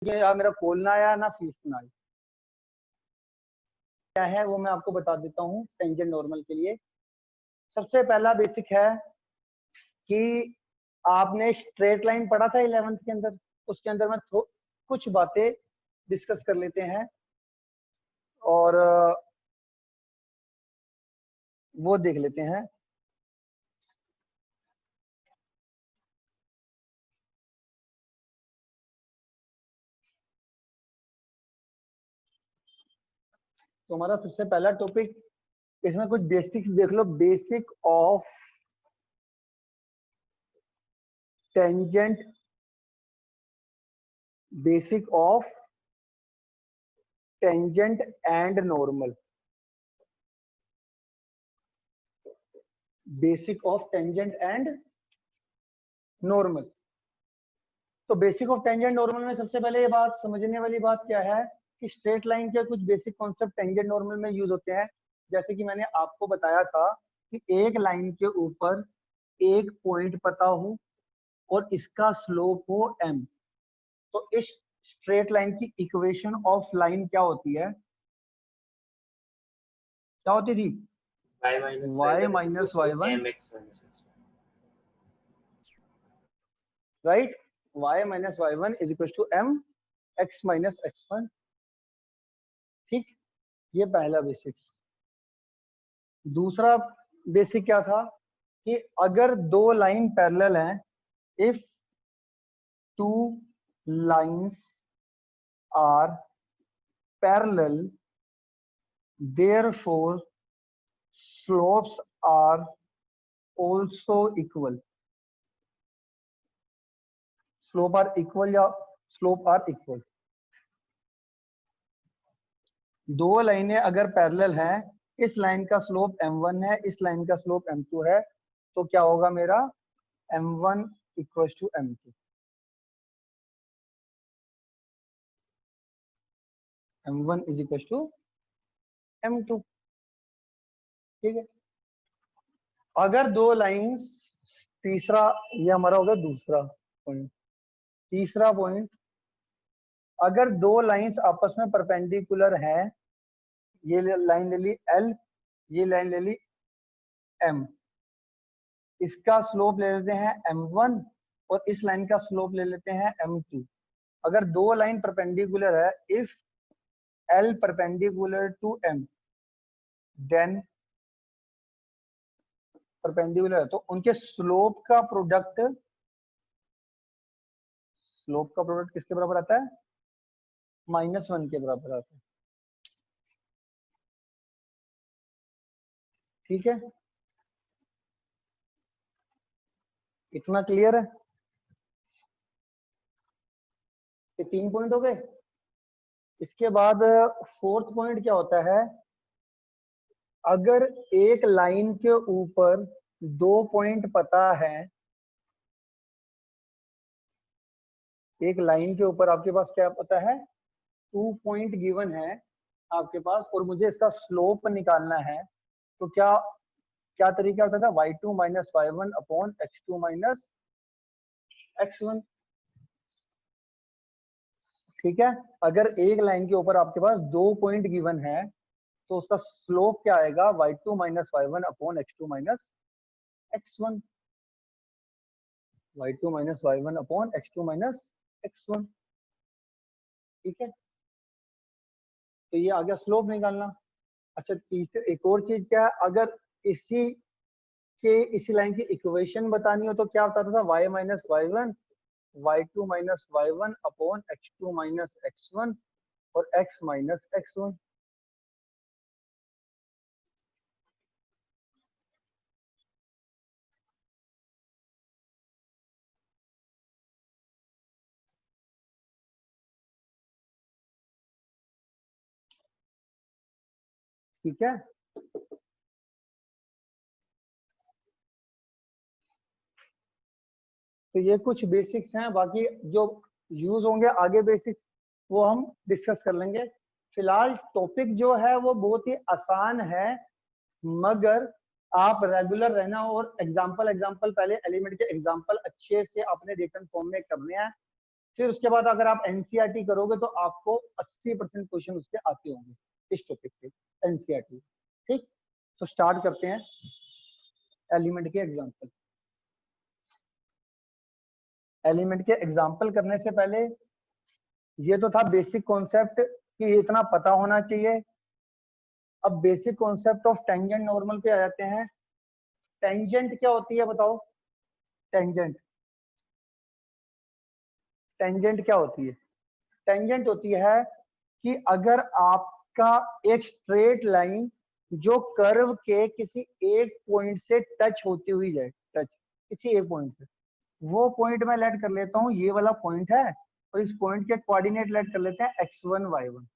या मेरा खोलना आया ना खींचना आया। क्या है वो मैं आपको बता देता हूँ टेंजेंट नॉर्मल के लिए। सबसे पहला बेसिक है कि आपने स्ट्रेट लाइन पढ़ा था 11th के अंदर, उसके अंदर मैं कुछ बातें डिस्कस कर लेते हैं और वो देख लेते हैं। तो हमारा सबसे पहला टॉपिक, इसमें कुछ बेसिक्स देख लो। Basic of tangent, basic of tangent and normal, basic of tangent and normal. तो बेसिक ऑफ टेंजेंट नॉर्मल में सबसे पहले ये बात समझने वाली बात क्या है कि स्ट्रेट लाइन के कुछ बेसिक कॉन्सेप्ट टेंजेंट नॉर्मल में यूज होते हैं। जैसे कि मैंने आपको बताया था कि एक लाइन के ऊपर एक पॉइंट पता हो और इसका स्लोप हो m, तो इस स्ट्रेट लाइन की इक्वेशन ऑफ लाइन क्या होती है, क्या होती थी? y minus y-y1 mx minus x1, right. y-y1 is equal to m x minus x1। ठीक, ये पहला बेसिक। दूसरा बेसिक क्या था कि अगर दो लाइन पैरेलल हैं, if two lines are parallel therefore slopes are also equal, slope are equal या स्लोप आर इक्वल। दो लाइनें अगर पैरेलल हैं, इस लाइन का स्लोप m1 है, इस लाइन का स्लोप m2 है, तो क्या होगा मेरा m1 equal to m2, m1 is equal to m2। ठीक है। अगर दो लाइंस, तीसरा, ये हमारा होगा दूसरा पॉइंट। तीसरा पॉइंट, अगर दो लाइंस आपस में परपेंडिकुलर हैं, ये लाइन ले ली L, ये लाइन ले ली M, इसका स्लोप ले लेते हैं m1 और इस लाइन का स्लोप ले लेते हैं m2। अगर दो लाइन परपेंडिकुलर है, if L perpendicular to M, then perpendicular है, तो उनके स्लोप का प्रोडक्ट, स्लोप का प्रोडक्ट किसके बराबर आता है? -1 के बराबर आता है। ठीक है, इतना क्लियर है? ये 3 पॉइंट हो गए। इसके बाद फोर्थ पॉइंट क्या होता है, अगर एक लाइन के ऊपर दो पॉइंट पता है, एक लाइन के ऊपर आपके पास क्या पता है, 2 पॉइंट गिवन है आपके पास, और मुझे इसका स्लोप निकालना है, तो क्या क्या तरीका होता था? y2 minus y1 upon x2 minus x1। ठीक है, अगर एक लाइन के ऊपर आपके पास दो पॉइंट गिवन है, तो उसका स्लोप क्या आएगा? y2 minus y1 upon x2 minus x1, y2 minus y1 upon x2 minus x1। ठीक है, तो ये आ गया स्लोप निकालना। अच्छा, तीसरे एक और चीज क्या है, अगर इसी लाइन की इक्वेशन बतानी हो तो क्या बताता था? y minus y1 y2 minus y1 upon x2 minus x1 और x माइनस x1। ठीक है, तो ये कुछ बेसिक्स हैं, बाकी जो यूज होंगे आगे बेसिक्स वो हम डिस्कस कर लेंगे। फिलहाल टॉपिक जो है वो बहुत ही आसान है, मगर आप रेगुलर रहना और एग्जाम्पल पहले एलिमेंट के एग्जाम्पल अच्छे से अपने रिटन फॉर्म में करने हैं, फिर उसके बाद अगर आप एनसीईआरटी करोगे तो आपको 80% क्वेश्चन उसके आते होंगे इस टॉपिक पे, एनसीईआरटी। ठीक, तो स्टार्ट करते हैं एलिमेंट के एग्जांपल। एलिमेंट के एग्जांपल करने से पहले ये तो था बेसिक कॉन्सेप्ट कि इतना पता होना चाहिए। अब basic concept of tangent normal पे आ जाते हैं। टेंजेंट क्या होती है बताओ? टेंजेंट, टेंजेंट क्या होती है? टेंजेंट होती है कि अगर आपका एक स्ट्रेट लाइन जो कर्व के किसी एक पॉइंट से टच होती हुई जाए, टच किसी एक पॉइंट से, वो पॉइंट मैं लेट कर लेता हूँ, ये वाला पॉइंट है, और इस पॉइंट के कोऑर्डिनेट लेट कर लेते हैं x1 y1।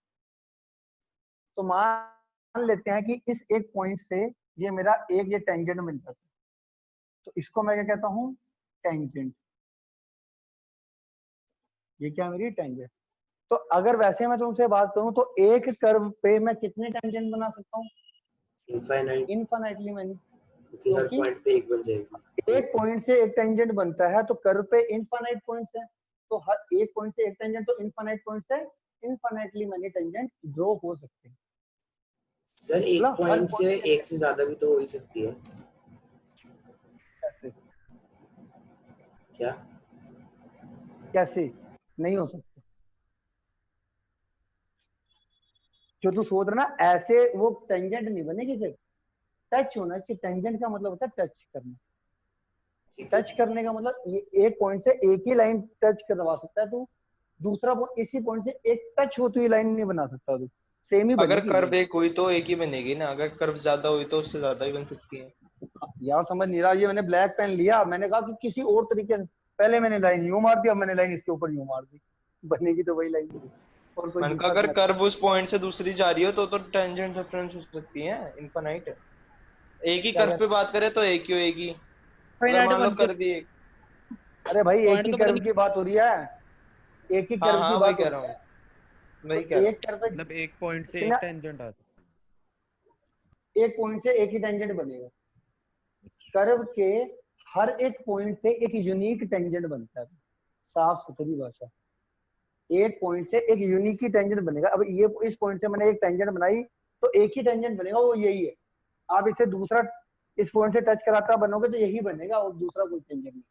तो मान लेते हैं कि इस एक पॉइंट से ये मेरा एक ये टेंजेंट मिलता है, तो इसको मैं क्या कहता हूँ? टेंजेंट। ये क्या मेरी टेंजेंट। तो अगर वैसे मैं तुमसे बात करूं तो एक कर्व पे मैं कितने टेंजेंट बना सकता हूँ? इनफाइनाइट, इनफाइनाइटली मैनी, क्योंकि हर क्योंकि पॉइंट पे एक बन जाएगी। एक पॉइंट से एक टेंजेंट बनता है, तो कर्व पे इनफाइनाइट पॉइंट्स है, तो हर एक पॉइंट से एक टेंजेंट, तो इनफाइनाइट पॉइंट से इनफाइनाइटली मैनी टेंजेंट ड्रॉ हो सकते हैं। सर एक मतलब हर पॉइंट से पॉइंट एक से ज्यादा भी तो हो ही सकती है कैसे क्या? कैसे नहीं हो सकते? जो तू सोच रहा ना ऐसे, वो टेंजेंट नहीं बनेगी, फिर टच होना चाहिए। टेंजेंट का मतलब होता है टच करना। ठीक है टच सर। करने का मतलब ये एक पॉइंट से एक ही लाइन टच करवा सकता है तू, दूसरा इसी पॉइंट से एक टच होती हुई लाइन नहीं बना सकता तू, सेम ही अगर बनेगी कर्व लाइन। एक हुई तो एक ही बनेगी ना, अगर कर्व ज्यादा हुई तो उससे ज्यादा ही बन सकती है। यार समझ नहीं रहा, ये मैंने ब्लैक पेन लिया, मैंने कहा कि किसी और तरीके से, पहले मैंने लाइन यूं मार दी, अब मैंने लाइन इसके ऊपर यूं मार दी, बनेगी तो वही लाइन, और कोई मैंने कहा दिक्कत अगर मत। कर्व उस पॉइंट से दूसरी जा रही हो तो टेंजेंट डिफरेंस हो सकती है इनफाइनाइट। एक ही क्या कर्व पे कहते बात करें तो एक ही होगी। अगर फाइनाइट मान लो बनती है। कर्व भी एक। अरे भाई एक पॉइंट ही तो पता कर्व नहीं। की बात हो रही है, एक ही हाँ कर्व की हाँ, वही बात हो कह रही रहा हूँ, है। तो वही कह रहा एक कर्व पे मतलब एक पॉइंट से एक कितना, टेंजेंट आता एक पॉइंट से एक ही टेंजेंट बनेगा। है। कर्व के हर एक पॉइंट से एक यूनिक टेंजेंट बनता है। साफ सुथरी भाषा, एक पॉइंट से एक यूनिक ही टेंजेंट बनेगा। अब ये इस पॉइंट से मैंने एक टेंजेंट बनाई, तो एक ही टेंजेंट बनेगा, वो यही है। आप इसे दूसरा इस पॉइंट से टच कराता बनोगे तो यही बनेगा, और दूसरा कोई टेंजेंट नहीं।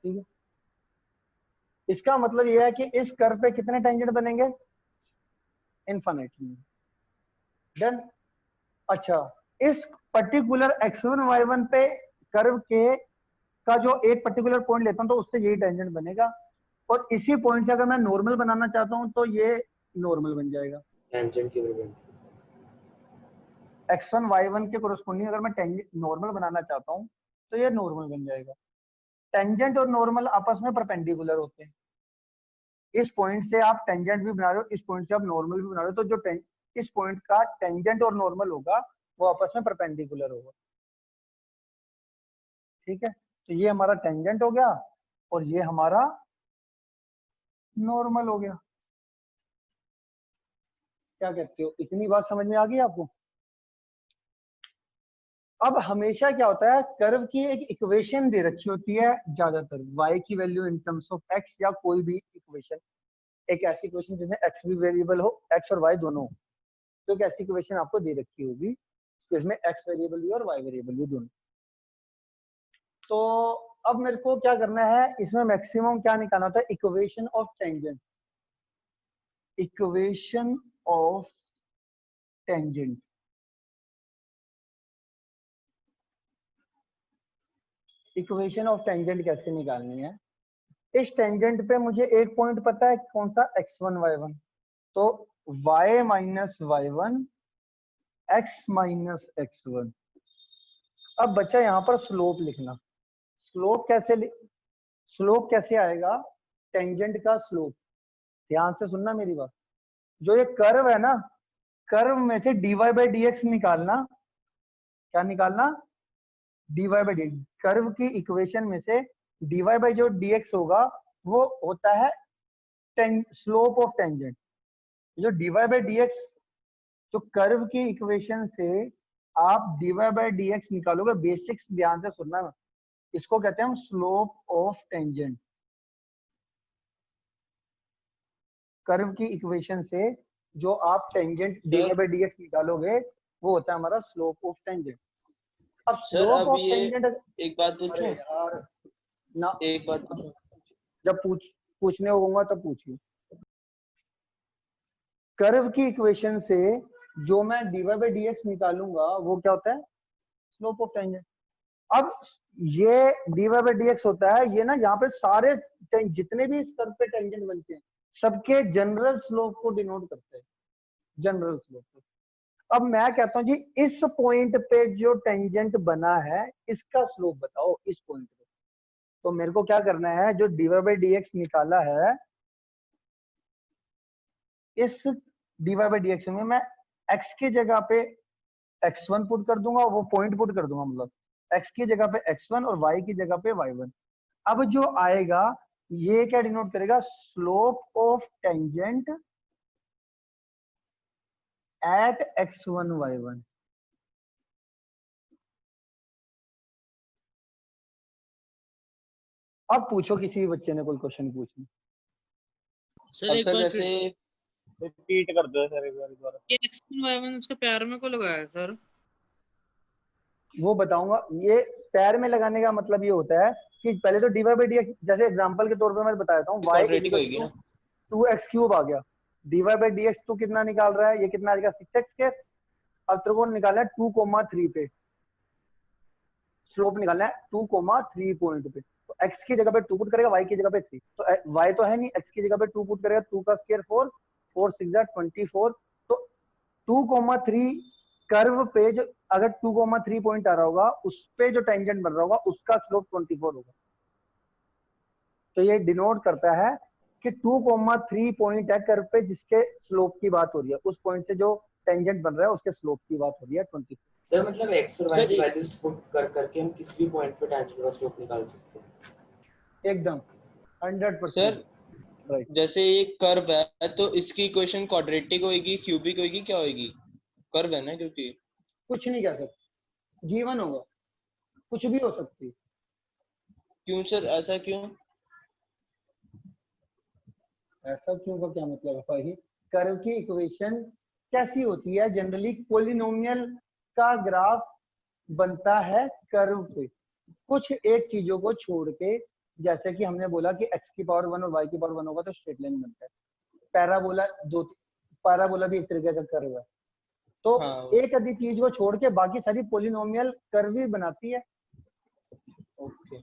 ठीक है, इसका मतलब यह है कि इस कर्व पे कितने टेंजेंट बनेंगे? इनफाइनाइटली। डन। अच्छा, इस पर्टिकुलर x1 y1 पे कर्व के का जो एक पर्टिकुलर पॉइंट लेता हूं तो उससे यही टेंजेंट बनेगा, और इसी पॉइंट से अगर मैं नॉर्मल बनाना चाहता हूं तो ये नॉर्मल बन जाएगा। टेंजेंट की वजह x1 y1 के कोरस्पोंडिंग अगर मैं टेंजेंट नॉर्मल बनाना चाहता हूं तो ये नॉर्मल बन जाएगा। टेंजेंट और नॉर्मल आपस में परपेंडिकुलर होते हैं। इस पॉइंट से आप टेंजेंट भी बना रहे हो, इस पॉइंट से आप नॉर्मल भी बना रहे हो, तो जो इस पॉइंट का टेंजेंट और नॉर्मल होगा वो आपस में परपेंडिकुलर होगा। ठीक है, तो ये हमारा टेंजेंट हो गया और ये हमारा नॉर्मल हो गया। क्या कहते हो, इतनी बात समझ में आ गई आपको? अब हमेशा क्या होता है, कर्व की एक इक्वेशन दे रखी होती है ज्यादातर, y की value in terms of x, या कोई भी इक्वेशन, एक ऐसी इक्वेशन जिसमें x भी वेरिएबल हो, x और y दोनों हो। तो एक ऐसी इक्वेशन आपको दे रखी होगी जिसमें x वेरिएबल भी और y वेरिएबल भी दोनों। तो अब मेरे को क्या करना है, इसमें मैक्सिमम क्या निकालना होता है? Equation of tangent. Equation of tangent, equation of tangent कैसे निकालनी है? इस टेंजेंट पे मुझे एक पॉइंट पता है, कौन सा? x1 y1। तो y minus y1 x minus x1। अब बच्चा यहाँ पर स्लोप लिखना। स्लोप कैसे स्लोप कैसे आएगा? टेंजेंट का स्लोप, ध्यान से सुनना मेरी बात। जो ये कर्व है ना, कर्व में से dy बाई डी एक्स निकालना। क्या निकालना? dy बाई डी, कर्व की इक्वेशन में से dy बाई जो dx होगा वो होता है स्लोप ऑफ टेंजेंट। जो dy बाई dx, जो कर्व की इक्वेशन से आप dy बाई dx निकालोगे, बेसिक्स ध्यान से सुनना, इसको कहते हैं हम स्लोप ऑफ टेंजेंट। कर्व की इक्वेशन से जो आप टेंजेंट dy/dx निकालोगे वो होता है हमारा स्लोप ऑफ टेंजेंट। अब सर स्लोप अब ऑफ ये टेंजेंट, एक बात अरे पूछूं, यार ना, एक बात पूछूं। जब पूछने होगा तब पूछिए। कर्व की इक्वेशन से जो मैं dy/dx निकालूंगा वो क्या होता है, स्लोप ऑफ टेंजेंट। अब ये dy/dx होता है, ये ना यहाँ पे सारे जितने भी इस कर्व पे टेंजेंट बनते हैं सबके जनरल स्लोप को डिनोट करते हैं, जनरल स्लोप को। अब मैं कहता हूँ जी इस पॉइंट पे जो टेंजेंट बना है इसका स्लोप बताओ इस पॉइंट पे। तो मेरे को क्या करना है, जो dy/dx निकाला है इस dy/dx में मैं x की जगह पे x1 पुट कर दूंगा, वो पॉइंट पुट कर दूंगा, मतलब x की जगह पे x1 और y की जगह पे y1। अब जो आएगा ये क्या डिनोट करेगा, slope of tangent at x1 y1। अब पूछो किसी भी बच्चे ने कोई क्वेश्चन पूछना। सर अब एक सर बार जैसे फिर रिपीट कर दो सर एक बार। ये x1 y1 उसके पैर में को लगाया है सर? वो बताऊंगा। ये पैर में लगाने का मतलब ये होता है कि पहले तो dy/dx, जैसे एग्जांपल के तौर पे मैं बताता हूँ, y क्वाड्रेटिक होगी ना। 2x³ आ गया, dy/dx तो कितना निकाल रहा है, ये कितना आ जाएगा 6x²। अब तेरे को निकालना है 2,3 पे, स्लोप निकालना है 2,3 पॉइंट पे। तो x की जगह पे 2 पुट करेगा, y की जगह पे 3, तो y तो है नहीं, x की जगह पे 2 पुट करेगा, 2 का स्क्वायर 4, 4 6 24। तो 2,3 कर्व पे जो अगर 2,3 पॉइंट आ रहा होगा उस पे जो टेंजेंट बन रहा होगा उसका स्लोप 24 होगा। तो ये डिनोट करता है कि 2,3 पॉइंट है कर्व पे जिसके स्लोप की बात हो रही है, उस पॉइंट से जो टेंजेंट बन रहा है उसके स्लोप की बात हो रही है 24। सर मतलब x और y सर की वैल्यूज पुट कर करके हम किसी भी पॉइंट पे टेंजेंट का स्लोप निकाल सकते हैं। एकदम 100% सर राइट। जैसे ये कर्व है तो इसकी इक्वेशन क्वाड्रेटिक होगी, क्यूबिक होगी, क्या होगी? कर्व है ना, क्योंकि कुछ नहीं कह सकते, जीवन होगा, कुछ भी हो सकती है। क्यों सर, ऐसा क्यों? ऐसा क्यों का क्या मतलब है भाई, कर्व की इक्वेशन कैसी होती है, जनरली पॉलिनोमियल का ग्राफ बनता है कर्व पे कुछ एक चीजों को छोड़ के। जैसे कि हमने बोला कि x की पावर 1 और y की पावर 1 होगा तो स्ट्रेट लाइन बनता है। पैराबोला पैराबोला भी एक तरीके का कर्व है। तो हाँ एक आधी चीज को छोड़ के बाकी सारी पॉलिनोमियल कर्व ही बनाती है। ओके।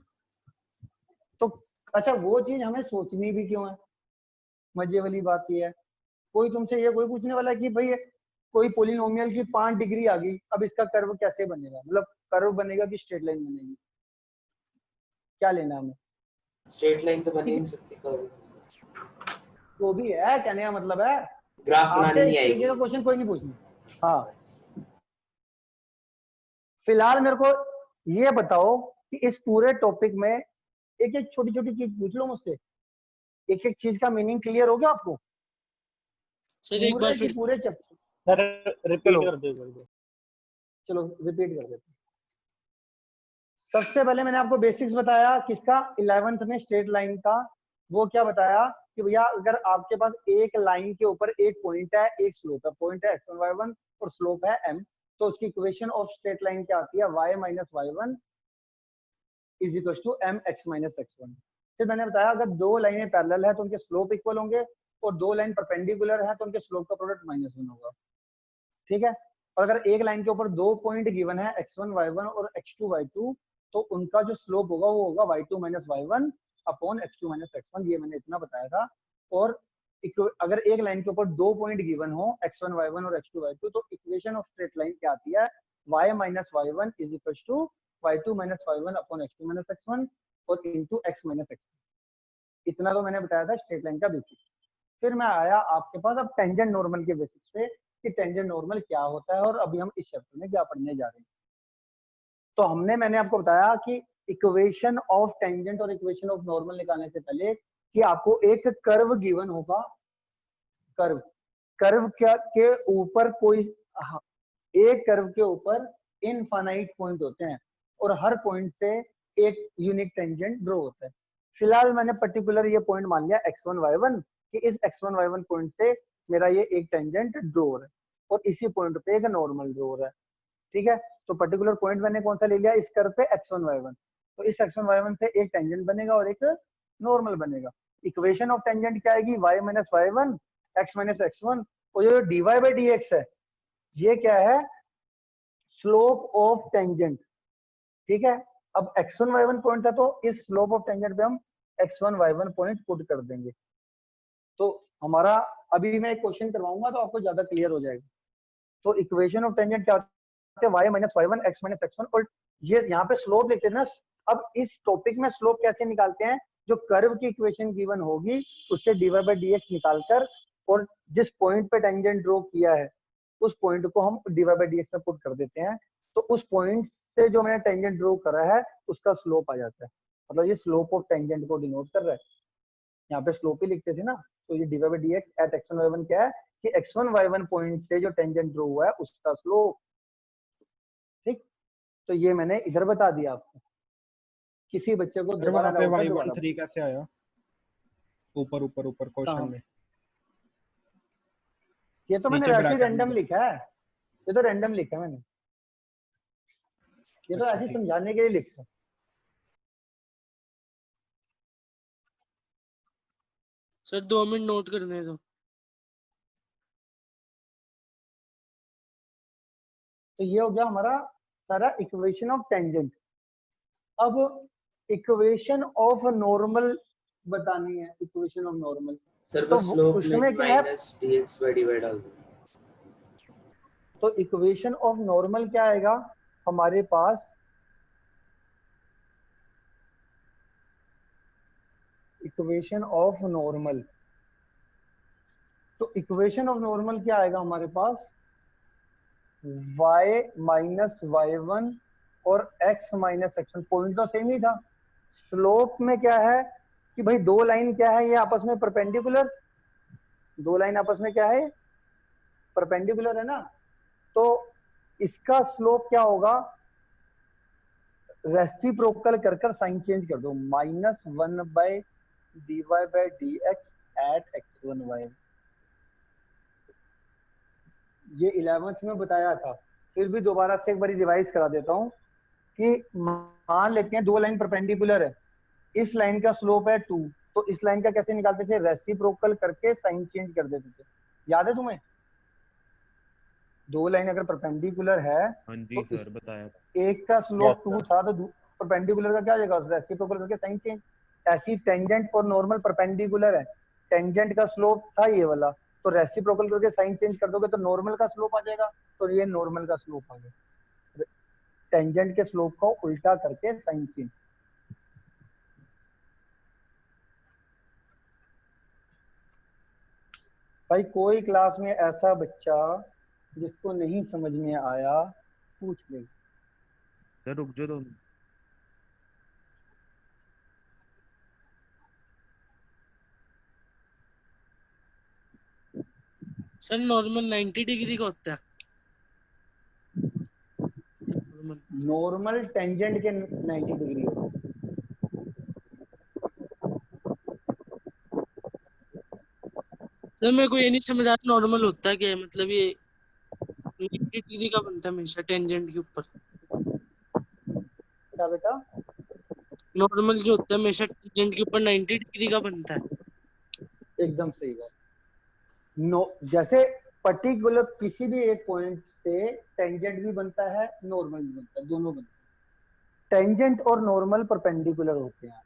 तो अच्छा वो चीज हमें सोचनी भी क्यों है, मजे वाली बात ये है, कोई तुमसे ये कोई पूछने वाला है कि भाई कोई पॉलिनोमियल की 5 डिग्री आ गई, अब इसका कर्व कैसे बनेगा, मतलब कर्व बनेगा कि स्ट्रेट लाइन बनेगी, क्या लेना हमें। स्ट्रेट लाइन तो बन ही नहीं सकती कर्व, तो भी है, कहने का मतलब है ग्राफ बनानी आपसे नहीं इस तरीके का आएगी। क्वेश्चन कोई नहीं पूछना। हाँ फिलहाल मेरे को ये बताओ कि इस पूरे टॉपिक में एक एक छोटी छोटी चीज पूछ लो मुझसे, एक एक चीज का मीनिंग क्लियर हो गया आपको, सर एक बार पूरे फिर की पूरे चैप्टर। सर रिपीट चलो। कर दो एक बार। चलो रिपीट कर देते हैं। सबसे पहले मैंने आपको बेसिक्स बताया किसका, 11th में स्ट्रेट लाइन का। वो क्या बताया कि भैया अगर आपके पास एक लाइन के ऊपर एक पॉइंट है, एक स्लोप है, पॉइंट है x1 y1 और स्लोप है m, तो उसकी इक्वेशन ऑफ स्ट्रेट लाइन क्या आती है, y minus y1 is equal to m x minus x1। फिर मैंने बताया अगर दो लाइनें पैरेलल है तो उनके स्लोप इक्वल होंगे, और दो लाइन परपेंडिकुलर है तो उनके स्लोप का प्रोडक्ट -1 होगा। ठीक है। और अगर एक लाइन के ऊपर दो पॉइंट गिवन है x1 y1 और x2 y2, तो उनका जो स्लोप होगा वो होगा y2 minus y1 upon x2 minus x1। ये मैंने इतना बताया था। और अगर एक लाइन के ऊपर दो पॉइंट गिवन हो x1 y1 और x2 y2, तो इक्वेशन ऑफ स्ट्रेट लाइन क्या आती है, y minus y1 is equal to y2 minus y1 upon x2 minus x1 और इनटू x माइनस x1। इतना तो मैंने बताया था स्ट्रेट लाइन का बेसिक। फिर मैं आया आपके पास अब टेंजेंट नॉर्मल के बेसिस पे कि टेंजेंट नॉर्मल क्या होता है और अभी हम इस चैप्टर में क्या पढ़ने जा रहे हैं। तो मैंने आपको बताया कि इक्वेशन ऑफ टेंजेंट और इक्वेशन ऑफ नॉर्मल निकालने से पहले कि आपको एक कर्व गिवन होगा, कर्व क्या के ऊपर कोई एक कर्व के ऊपर इनफाइनाइट पॉइंट होते हैं और हर पॉइंट से एक यूनिक टेंजेंट ड्रॉ होता है। फिलहाल मैंने पर्टिकुलर ये पॉइंट मान लिया x1 y1 कि इस x1 y1 पॉइंट से मेरा ये एक टेंजेंट ड्रॉ हो रहा है और इसी पॉइंट पे एक नॉर्मल ड्रॉ हो रहा है, ठीक है। तो पर्टिकुलर पॉइंट मैंने कौन सा ले लिया इस कर्व पे x1 y1, तो इस x1 y1 से एक टेंजेंट बनेगा और एक नॉर्मल बनेगा। इक्वेशन ऑफ टेंजेंट क्या आएगी, y minus y1 x minus x1, और जो dy बाई dx है ये क्या है, स्लोप ऑफ टेंजेंट, ठीक है। अब x1 y1 पॉइंट था तो इस स्लोप ऑफ टेंजेंट पे हम x1 y1 पॉइंट पुट कर देंगे। तो हमारा अभी मैं एक क्वेश्चन करवाऊंगा तो आपको ज्यादा क्लियर हो जाएगा। तो इक्वेशन ऑफ टेंजेंट क्या होता है, y minus y1 x minus x1, और ये यहाँ पे स्लोप लिखते हैं ना। अब इस टॉपिक में स्लोप कैसे निकालते हैं, जो कर्व की इक्वेशन गिवन होगी उससे dy बाई dx निकालकर और जिस पॉइंट पे टेंजेंट ड्रॉ किया है उस पॉइंट को हम dy बाई dx में पुट कर देते हैं, तो उस पॉइंट से जो मैंने टेंजेंट ड्रॉ करा है उसका स्लोप आ जाता है। मतलब ये स्लोप ऑफ टेंजेंट को डिनोट कर रहा है। यहाँ पे स्लोप ही लिखते थे ना, तो ये dy by dx at x1 y1 क्या है कि x1 y1 पॉइंट से जो टेंजेंट ड्रॉ हुआ है उसका स्लोप, ठीक। तो ये मैंने इधर बता दिया आपको। किसी बच्चे को सर दोबारा वहाँ पे डाउट है y1 दोबारा 3 कैसे आया, ऊपर ऊपर ऊपर क्वेश्चन में? ये तो मैंने नीचे वैसे ही ब्रैकेट रैंडम में। लिखा है, ये तो रैंडम लिखा है मैंने, ये तो अच्छा ऐसे ही ठीक। समझाने के लिए लिखा है। सर 2 मिनट नोट करने दो। तो ये हो गया हमारा सारा इक्वेशन ऑफ टेंजेंट। अब इक्वेशन ऑफ नॉर्मल बतानी है, इक्वेशन ऑफ नॉर्मल। सर तो बस स्लोप में उसमें क्या है, माइनस dx बाई dy डाल दो। तो इक्वेशन ऑफ नॉर्मल क्या आएगा हमारे पास, इक्वेशन ऑफ नॉर्मल, तो इक्वेशन ऑफ नॉर्मल क्या आएगा हमारे पास, y माइनस y1 और x माइनस x1, पॉइंट तो सेम ही था। स्लोप में क्या है कि भाई दो लाइन क्या है ये आपस में परपेंडिकुलर, दो लाइन आपस में क्या है परपेंडिकुलर है ना, तो इसका स्लोप क्या होगा, रेसिप्रोकल कर कर साइन चेंज कर दो, -1 by dy by dx at x1 y, ये 11th में बताया था, फिर भी दोबारा से एक बार रिवाइज करा देता हूँ कि मान लेते हैं दो लाइन परपेंडिकुलर है, इस लाइन का स्लोप है 2, तो इस लाइन का कैसे निकालते थे, रेसिप्रोकल करके साइन चेंज कर देते थे, याद है तुम्हें। दो लाइन अगर परपेंडिकुलर है हाँ जी तो सर बताया था। एक का स्लोप Yes, 2 था तो परपेंडिकुलर का क्या हो जाएगा, रेसिप्रोकल करके साइन चेंज। ऐसी टेंजेंट और नॉर्मल परपेंडिकुलर है, टेंजेंट का स्लोप था ये वाला, तो रेसिप्रोकल करके साइन चेंज कर दोगे तो नॉर्मल का स्लोप आ जाएगा, तो ये नॉर्मल का स्लोप आ गया, टेंजेंट के स्लोप को उल्टा करके साइन चेंज। भाई कोई क्लास में ऐसा बच्चा जिसको नहीं समझ में आया पूछ ले। सर रुक जाओ 2 मिनट। सर नॉर्मल 90 डिग्री का होता है। नॉर्मल नॉर्मल टेंजेंट के 90 डिग्री होगा। सर मेरे को ये नहीं समझ आता नॉर्मल होता क्या है, मतलब ये 90 डिग्री का बनता है हमेशा टेंजेंट के ऊपर। क्या बेटा, नॉर्मल जो होता है हमेशा टेंजेंट के ऊपर 90 डिग्री का बनता है। एकदम सही बात। नो जैसे पर्टिकुलर किसी भी एक पॉइंट से टेंजेंट भी बनता है नॉर्मल भी बनता है, दोनों बनते हैं। टेंजेंट और नॉर्मल परपेंडिकुलर होते हैं।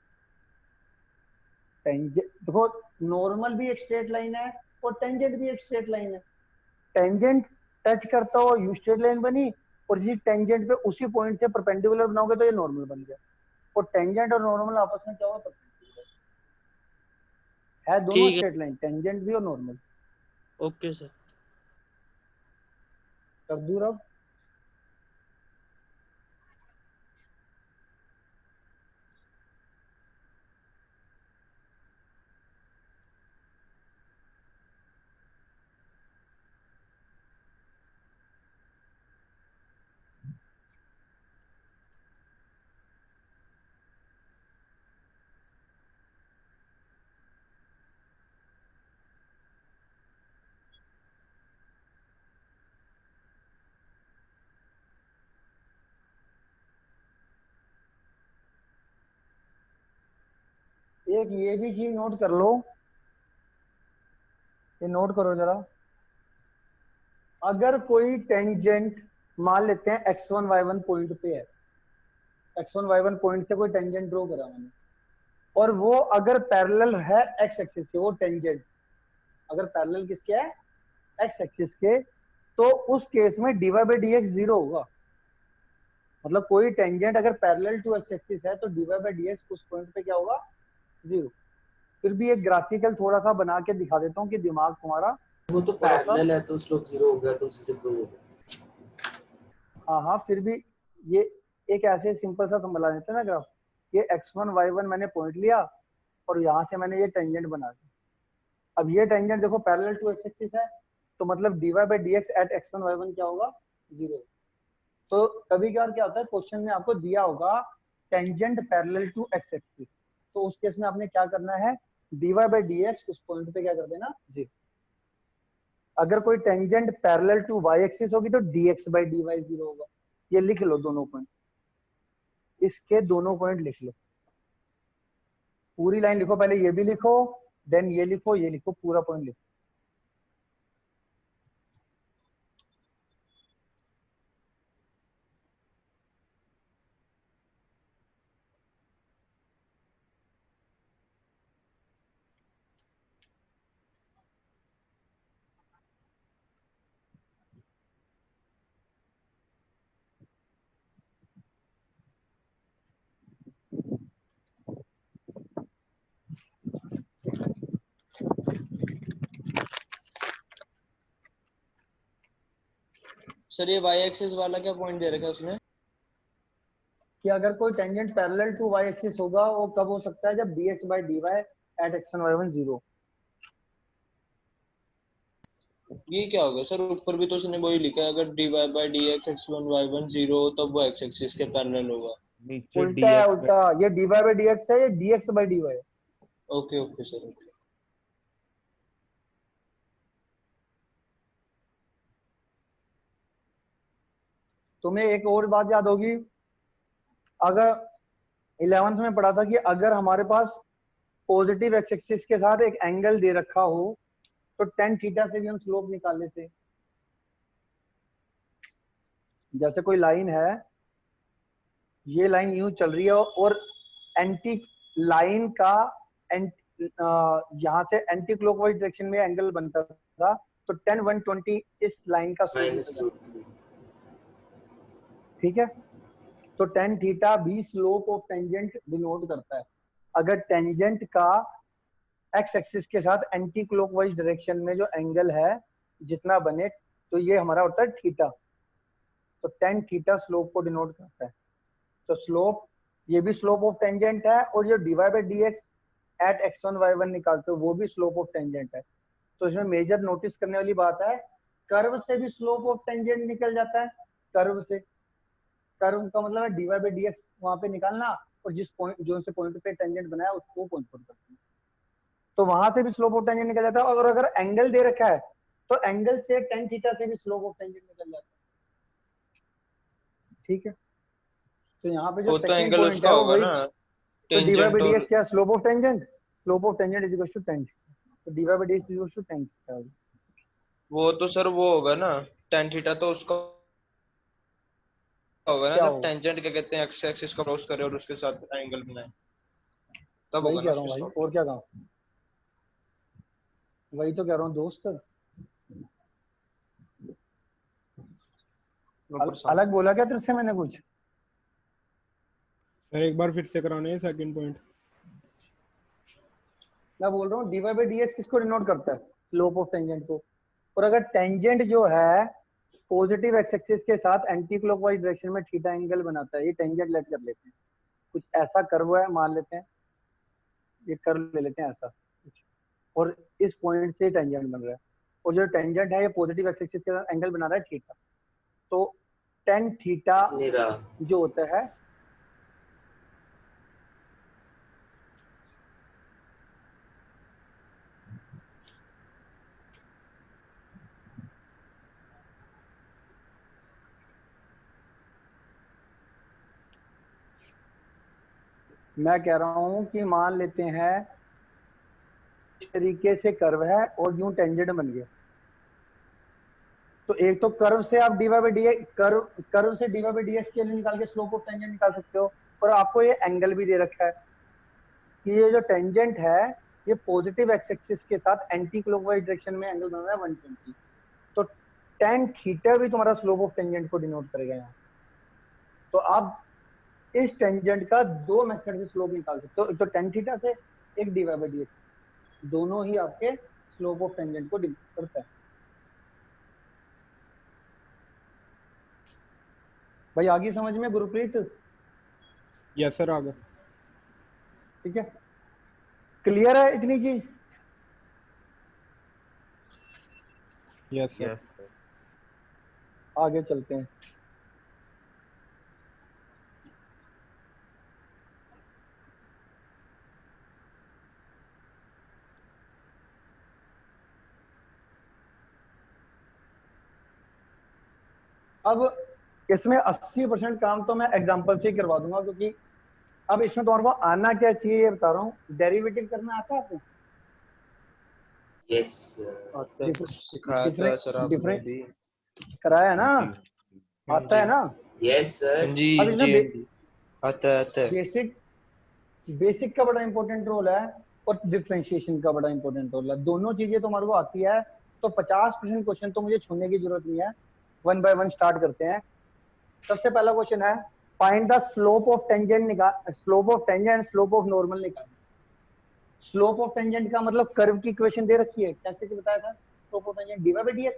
टेंजेंट देखो, नॉर्मल भी एक स्ट्रेट लाइन है और टेंजेंट भी एक स्ट्रेट लाइन है। टेंजेंट टच करता हो यू स्ट्रेट लाइन बनी, और इसी टेंजेंट पे उसी पॉइंट से परपेंडिकुलर बनाओगे तो ये नॉर्मल बन गया। और टेंजेंट और नॉर्मल आपस में क्या हुआ, परपेंडिकुलर है, दोनों ठीक है, स्ट्रेट लाइन, टेंजेंट भी और नॉर्मल। Okay sir. कर दूर अब एक ये भी चीज नोट कर लो, ये नोट करो जरा। अगर कोई टेंजेंट मान लेते हैं x1 y1 पॉइंट पे है, x1 y1 पॉइंट से कोई टेंजेंट ड्रॉ करा मैंने, और वो अगर पैरेलल है x एक्सिस के, वो टेंजेंट अगर पैरेलल किसके है, x एक्सिस के, तो उस केस में dy by D x zero होगा। मतलब कोई टेंजेंट अगर पैरेलल टू x एक्सिस है तो dy बाई डी एक्स उस पॉइंट पे क्या होगा, जीरो। फिर भी एक ग्राफिकल थोड़ा सा बना के दिखा देता हूँ कि दिमाग तुम्हारा वो तो थोड़ा सा, पैरेलल है तो स्लोप 0 हो गया, तो उसी से प्रूव हो गया। हाँ हाँ, फिर भी ये एक ऐसे सिंपल सा संभला देते हैं ना ग्राफ। ये x1 y1 मैंने पॉइंट लिया और यहाँ से मैंने ये टेंजेंट बना दिया। अब ये टेंजेंट देखो पैरेलल टू x एक्सिस है, तो मतलब dy by D X at x1 y1 क्या होगा, जीरो। तो कभी कभार क्या होता है, क्वेश्चन में आपको दिया होगा tangent parallel to x axis, तो उस केस में आपने क्या करना है, dy बाई डी एक्स उस पॉइंट पे क्या कर देना, जीरो। अगर कोई tangent parallel to y axis होगी तो dx बाई dy जीरो होगा। ये लिख लो दोनों पॉइंट, इसके दोनों पॉइंट लिख लो, पूरी लाइन लिखो, पहले ये भी लिखो, देन ये लिखो, ये लिखो, पूरा पॉइंट लिखो। सर ये वाई एक्सिस वाला क्या पॉइंट दे रखा है उसने? कि अगर कोई tangent parallel to y axis होगा वो कब हो सकता है, जब dx by dy at x1 y1 zero. ये क्या होगा सर? ऊपर भी तो उसने वही लिखा है, अगर D Y by D X x one y one zero हो तब वो एक्स एक्सिस के पैरेलल होगा। नीचे उल्टा है, dx उल्टा, ये dy बाई डी एक्स है, ये dx बाई dy है। Okay okay sir, okay. तुम्हें एक और बात याद होगी, अगर 11th में पढ़ा था कि अगर हमारे पास पॉजिटिव एक्स एक्सिस के साथ एक एंगल दे रखा हो तो टेन थीटा से भी हम स्लोप निकाल लेते हैं। जैसे कोई लाइन है, ये लाइन यूं चल रही है और एंटी लाइन का यहाँ से एंटी क्लॉकवाइज डायरेक्शन में एंगल बनता था, तो 10 120 इस लाइन का स्लोप माइनस निकल रूट जाता है। ठीक है, तो टेन थीटा भी स्लोप ऑफ टेंजेंट डिनोट करता है। अगर टेंजेंट का एक्स एक्सिस के साथ एंटी क्लॉकवाइज डायरेक्शन में जो एंगल है जितना बने, तो ये हमारा होता है थीटा। तो टेन थीटा स्लोप को डिनोट करता है। तो स्लोप, ये भी स्लोप ऑफ टेंजेंट है, और जो dy by D X at x1 y1 निकालते हो वो भी स्लोप ऑफ टेंजेंट है। तो इसमें मेजर नोटिस करने वाली बात है, कर्व से भी स्लोप ऑफ टेंजेंट निकल जाता है। कर्व से, कर्व का मतलब है dy बाई डी एक्स वहां पे निकालना, और जिस पॉइंट, जो से पॉइंट पे टेंजेंट बनाया उसको पॉइंट पुट करते हैं, तो वहां से भी स्लोप ऑफ टेंजेंट निकल जाता है। और अगर एंगल दे रखा है तो एंगल से टेन थीटा से भी स्लोप ऑफ टेंजेंट निकल जाता है। ठीक है, तो यहाँ पे जो वो तो सेकंड एंगल पॉइंट उसका है वो होगा वही, ना, तो dy बाई टेंजेंट डी और एक्स क्या, slope of tangent, slope of tangent is equal to ten, तो dy by D X is equal to ten. वो तो सर वो होगा ना, टेन थीटा तो उसका होगा ना क्या जब होगा, टेंजेंट क्या कहते हैं एक्स एक्सिस को क्रॉस करे और उसके साथ एंगल बनाए, तब वही होगा ना कह रहा उसके हूँ भाई, स्लोप। और क्या कहा, वही तो कह रहा हूँ दोस्त। अलग बोला क्या तेरे से मैंने कुछ? सर एक बार फिर से कराने हैं सेकंड पॉइंट। मैं बोल रहा हूँ dy बाई डी एक्स किसको डिनोट करता है, स्लोप ऑफ टेंजेंट को। और अगर टेंजेंट जो है पॉजिटिव एक्स एक्सिस के साथ एंटी क्लॉकवाइज डायरेक्शन में थीटा एंगल बनाता है, ये टेंजेंट लेट कर लेते हैं, कुछ ऐसा कर्व है मान लेते हैं, ये कर्व ले लेते हैं ऐसा कुछ, और इस पॉइंट से टेंजेंट बन रहा है, और जो टेंजेंट है ये पॉजिटिव एक्स एक्सिस के साथ एंगल बना रहा है थीटा। तो टेन थीटा मेरा जो होता है, मैं कह रहा हूं कि मान लेते हैं इस तरीके से कर्व है और यूं टेंजेंट बन गया, तो एक तो कर्व से आप dy बाई डी कर्व से dy बाई डी के लिए निकाल के स्लोप ऑफ टेंजेंट निकाल सकते हो, और आपको ये एंगल भी दे रखा है कि ये जो टेंजेंट है ये पॉजिटिव एक्स एक्सिस के साथ एंटी क्लॉकवाइज डायरेक्शन में एंगल बना रहा है 120, तो tan थीटा भी तुम्हारा स्लोप ऑफ टेंजेंट को डिनोट करेगा यहाँ। तो आप इस टेंजेंट का दो मेथड से स्लोप निकाल सकते हो, एक तो tan थीटा से, एक dy बाई डी एक्स, दोनों ही आपके स्लोप ऑफ टेंजेंट को डिनोट करता है। भाई आगे समझ में गुरप्रीत? यस सर, आ गया। ठीक है, क्लियर है इतनी चीज? Yes sir. Yes sir. आगे चलते हैं। अब इसमें 80% काम तो मैं एग्जांपल से ही करवा दूंगा, क्योंकि अब इसमें तुम्हारे को आना क्या चाहिए ये बता रहा हूँ। डेरिवेटिव करना आता है आपको? यस आता है, सिखाया था सर आपने डिफरेंट भी। कराया है ना? आता है ना? Yes sir. जी अब इसमें जी आता है। बेसिक का बड़ा इंपॉर्टेंट रोल है और डिफरेंशिएशन का बड़ा इंपॉर्टेंट रोल है। दोनों चीजें तुम्हारे को आती है तो 50% क्वेश्चन तो मुझे छोड़ने की जरूरत नहीं है। वन बाय वन स्टार्ट करते हैं। सबसे पहला क्वेश्चन है find the slope of tangent निकाल, slope of tangent, slope of normal निकाल। स्लोप ऑफ टेंजेंट का मतलब कर्व की इक्वेशन दे रखी है, कैसे कि बताया था, slope of tangent dy by dx,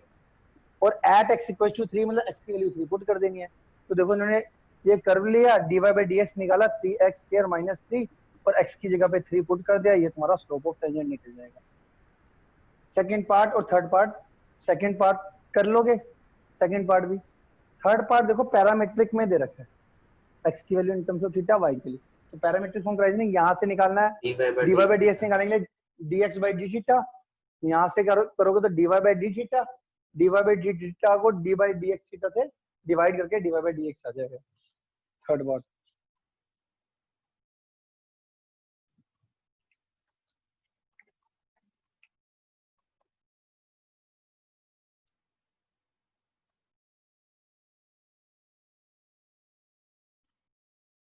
और एट x इक्वल टू 3 मतलब x की वैल्यू 3 पुट कर देनी है। तो देखो इन्होंने ये कर्व लिया, dy बाई dx निकाला 3x स्क्वायर माइनस 3 और x की जगह पे 3 पुट कर दिया, ये तुम्हारा स्लोप ऑफ टेंजेंट निकल जाएगा। सेकंड पार्ट और थर्ड पार्ट, सेकंड पार्ट कर लोगे, सेकंड पार्ट भी। थर्ड पार्ट देखो पैरामेट्रिक में दे रखा है, x की value in terms of theta, y के लिए, तो पैरामेट्रिक फॉर्म राइजनिंग यहां से निकालना है, dy बाई dx निकालेंगे dx बाई डी थीटा, यहां से करोगे तो dy by D theta, dy by D theta को dy बाई dx थीटा से डिवाइड करके dy बाई dx आ जाएगा। थर्ड पार्ट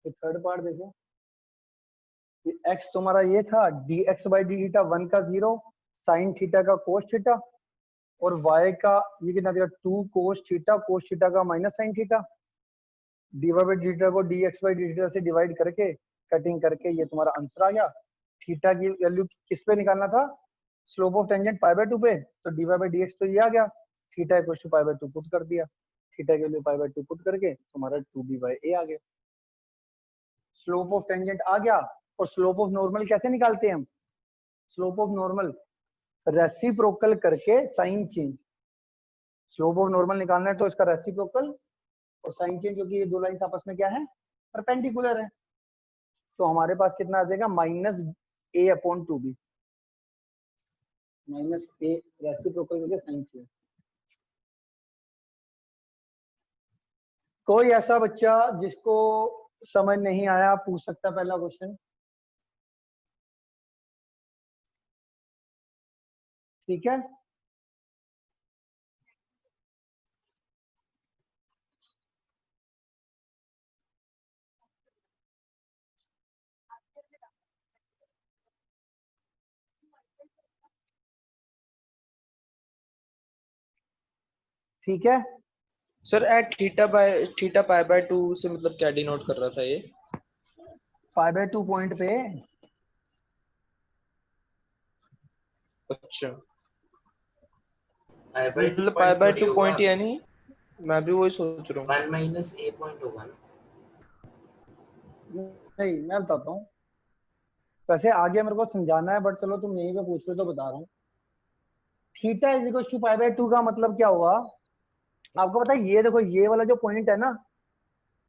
तो थर्ड पार्ट देखो, x तुम्हारा ये था dx बाई डी थीटा 1 का 0 साइन थीटा का कोस थीटा, और y का ये कितना दिया 2 कोस थीटा का minus sine theta, dy by D theta को dx बाई डी थीटा से डिवाइड करके कटिंग करके ये तुम्हारा आंसर आ गया। थीटा की वैल्यू किस पे निकालना था, slope of tangent pi by 2 पे, तो dy बाई dx तो ये आ गया, theta equal to pi by 2 put कर दिया, थीटा की वैल्यू पाई बाई 2 पुट करके तुम्हारा 2b बाई a आ गया। स्लोप ऑफ टेंजेंट आ गया। और स्लोप ऑफ नॉर्मल कैसे निकालते हैं हम, स्लोप ऑफ नॉर्मल रेसिप्रोकल करके sign change. Slope of normal निकालना है तो इसका रेसिप्रोकल और साइन चेंज, क्योंकि ये दो लाइंस आपस में क्या है, परपेंडिकुलर है, तो हमारे पास कितना आ जाएगा minus a upon 2b, minus a reciprocal करके साइन चेंज। कोई ऐसा बच्चा जिसको समझ नहीं आया पूछ सकता पहला क्वेश्चन, ठीक है? ठीक है, sir at theta pi by 2 से मतलब क्या डिनोट कर रहा था ये? पाई बाई 2 पॉइंट पे, अच्छा, पाई बाई मतलब पाई बाय 2 पॉइंट यानी मैं भी वही सोच रहा हूँ। 1 माइनस a पॉइंट होगा ना। नहीं मैं बताता हूँ, वैसे आगे मेरे को समझाना है, बट चलो तुम यहीं पे पूछ रहे हो तो बता रहा हूँ। Theta is equal to pi by 2 का मतलब क्या हुआ, आपको पता है, ये देखो ये वाला जो पॉइंट है ना,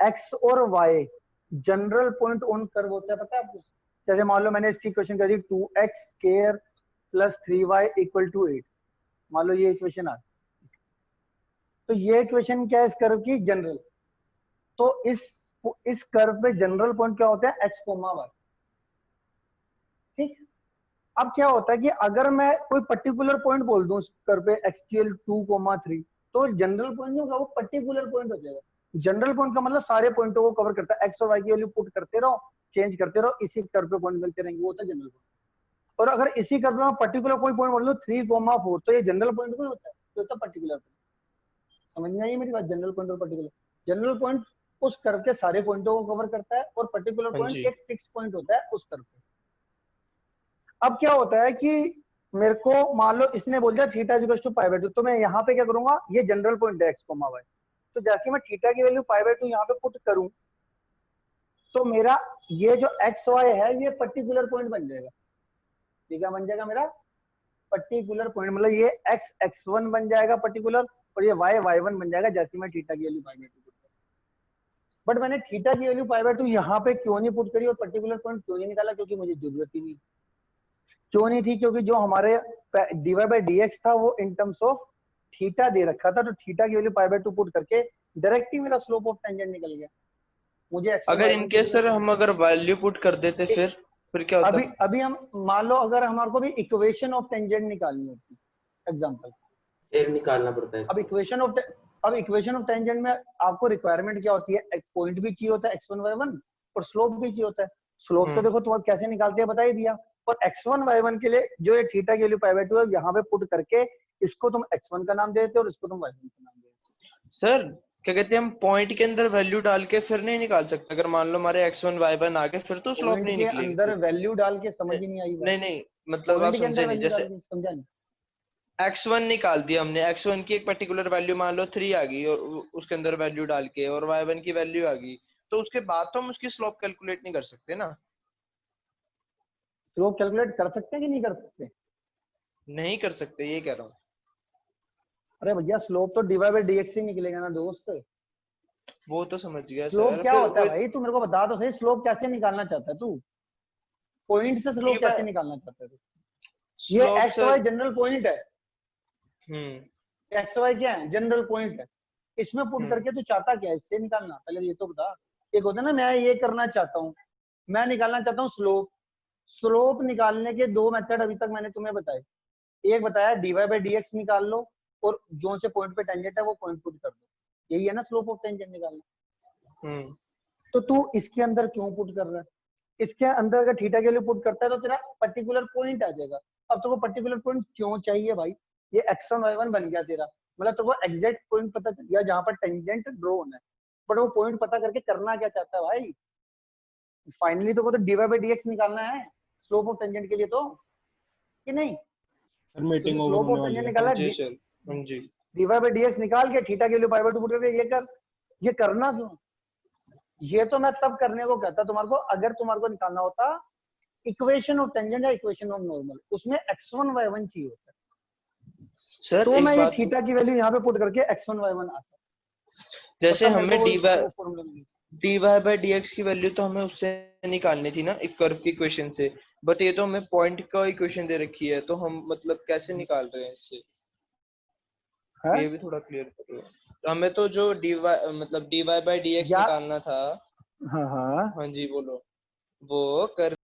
x और y general point on curve होता है, पता है आपको? जैसे मान लो मैंने इसकी इक्वेशन कर दी 2x square plus 3y equal to 8, मान लो ये इक्वेशन आ, तो ये इक्वेशन क्या है इस कर्व की, जनरल। तो इस कर्व पे जनरल पॉइंट क्या होता है, x, y। ठीक। अब क्या होता है कि अगर मैं कोई पर्टिकुलर पॉइंट बोल दूं उस कर्व पे एक्सटीएल 2,3, तो जनरल पॉइंट नहीं होगा, वो पर्टिकुलर पॉइंट हो जाएगा। जनरल पॉइंट का मतलब सारे पॉइंटों को कवर करता है, एक्स और वाई की वैल्यू पुट करते रहो, चेंज करते रहो, इसी कर्व पे पॉइंट मिलते रहेंगे, वो होता है जनरल पॉइंट। और अगर इसी कर्व में पर्टिकुलर कोई पॉइंट बोल लो 3,4, तो ये जनरल पॉइंट कोई होता है, तो होता है पर्टिकुलर पॉइंट। समझ में आई मेरी बात? जनरल पॉइंट और पर्टिकुलर। जनरल पॉइंट उस कर्व के सारे पॉइंटों को कवर करता है, और पर्टिकुलर हाँ पॉइंट जी। एक फिक्स पॉइंट होता है उस कर्व पे। अब क्या होता है कि मेरे को मान लो इसने बोल दिया theta is equal to pi by 2, तो मैं यहाँ पे क्या करूंगा, ये जनरल पॉइंट है एक्स कोमा वाई, तो जैसे मैं थीटा की वैल्यू पाई बाय 2 यहाँ पे पुट करूं, तो मेरा ये जो एक्स वाई है ये पर्टिकुलर पॉइंट बन जाएगा। ठीक है, बन जाएगा मेरा पर्टिकुलर पॉइंट, मतलब ये एक्स x1 बन जाएगा पर्टिकुलर, और ये y y1 बन जाएगा जैसे मैं थीटा की वैल्यू पाई बाय 2 पुट करूं। बट मैंने थीटा की वैल्यू पाई बाय 2 यहाँ पे क्यों नहीं पुट करी और पर्टिकुलर पॉइंट क्यों नहीं निकाला? क्योंकि मुझे जरूरत ही नहीं। क्यों नहीं थी? क्योंकि जो हमारे dy बाय dx था वो इन टर्म्स ऑफ थीटा दे रखा था, तो थीटा की वैल्यू पाई बाय 2 पुट करके डायरेक्ट ही मेरा स्लोप ऑफ टेंजेंट निकल गया। मुझे अगर इनकेस सर हम अगर वैल्यू पुट कर देते फिर क्या होता? अभी हम मान लो अगर हमारे को भी इक्वेशन ऑफ टेंजेंट निकालनी होती, एग्जांपल, फिर निकालना पड़ता है अब इक्वेशन ऑफ टेंजेंट में आपको रिक्वायरमेंट क्या होती है? एक पॉइंट भी चाहिए होता है x1 y1, और स्लोप भी चाहिए होता है। स्लोप तो देखो तुम कैसे निकालते हैं बता ही दिया, और x1 y1 के लिए जो ये थीटा की वैल्यू पाई बाय 2 है यहाँ पे पुट करके इसको तुम x1 का नाम देते हो और इसको तुम y1 का नाम देते हो। सर क्या कहते हैं, हम पॉइंट के अंदर वैल्यू डाल के फिर नहीं निकाल सकते? अगर मान लो हमारे x1 y1 आ गए फिर तो स्लोप पॉइंट नहीं के निकलेगी अंदर फिर। वैल्यू डाल के समझ ही नहीं आई बात। नहीं मतलब आप पॉइंट के अंदर समझे नहीं। वैल्यू जैसे डाल के समझा नहीं। x1 निकाल दिया हमने, x1 की एक पर्टिकुलर वैल्यू मान लो 3 आ गई, और उसके अंदर वैल्यू डाल के, और y1 की वैल्यू आ गई, तो उसके बाद तो हम उसकी स्लोप कैलकुलेट नहीं कर सकते ना? स्लोप कैलकुलेट कर सकते हैं कि नहीं कर सकते? नहीं कर सकते, ये कह रहा हूँ। अरे भैया स्लोप तो dy बाय dx से निकलेगा ना दोस्त। वो तो समझ गया स्लोप सर। क्या फिर होता है भाई? तू मेरे को बता तो सही, स्लोप कैसे निकालना चाहता है तू? पॉइंट से स्लोप कैसे निकालना चाहता है तू? ये slope x y general point है। एक्स वाई क्या है? जनरल पॉइंट है। इसमें पुट करके तू चाहता क्या है? इससे निकालना? पहले ये तो बता। एक होता है ना मैं ये करना चाहता हूँ, मैं निकालना चाहता हूँ स्लोप। स्लोप निकालने के दो मेथड अभी तक मैंने तुम्हें बताए। एक बताया dy बाय dx निकाल लो, और जो से पॉइंट पे टेंजेंट है वो पॉइंट पुट कर दो। यही है ना स्लोप ऑफ टेंजेंट निकालना। तो तू इसके अंदर क्यों पुट कर रहा है? इसके अंदर अगर थीटा के लिए पुट करता है तो तेरा पर्टिकुलर पॉइंट आ जाएगा। अब तेरे को पर्टिकुलर पॉइंट क्यों चाहिए भाई? ये x1 y1 बन गया तेरा, मतलब तेरे को एग्जैक्ट पॉइंट पता चल गया जहां पर टेंजेंट ड्रॉ होना है। बट वो पॉइंट पता करके करना क्या चाहता है भाई? फाइनली तो वो तो dy बाय dx निकालना है स्लोप ऑफ टेंजेंट के लिए, तो कि नहीं? सर मीटिंग ओवर स्लोप होने ऑफ वाली टेंजेंट है। निकाला, जी सर। हाँ जी। dy बाय dx निकाल के थीटा के लिए पाई बाय 2 पुट करके ये कर। ये करना क्यों? ये तो मैं तब करने को कहता तुम्हारे को अगर तुम्हारे को निकालना होता इक्वेशन ऑफ टेंजेंट या इक्वेशन ऑफ नॉर्मल, उसमें x1 y1 चाहिए होता है, सर तो एक मैं ये बात, थीटा की वैल्यू यहाँ पे पुट करके x1 y1 आता है। जैसे तब मेरे हमें को dy वो formula mill dy by dx की वैल्यू तो हमें उससे निकालनी थी ना, एक कर्व की इक्वेशन से। बट ये तो हमें पॉइंट का इक्वेशन दे रखी है, तो हम मतलब कैसे निकाल रहे हैं इससे? है ये भी थोड़ा क्लियर करो। हमें तो जो dy मतलब dy बाय dx या निकालना था। हाँ हाँ हाँ जी बोलो। वो कर्व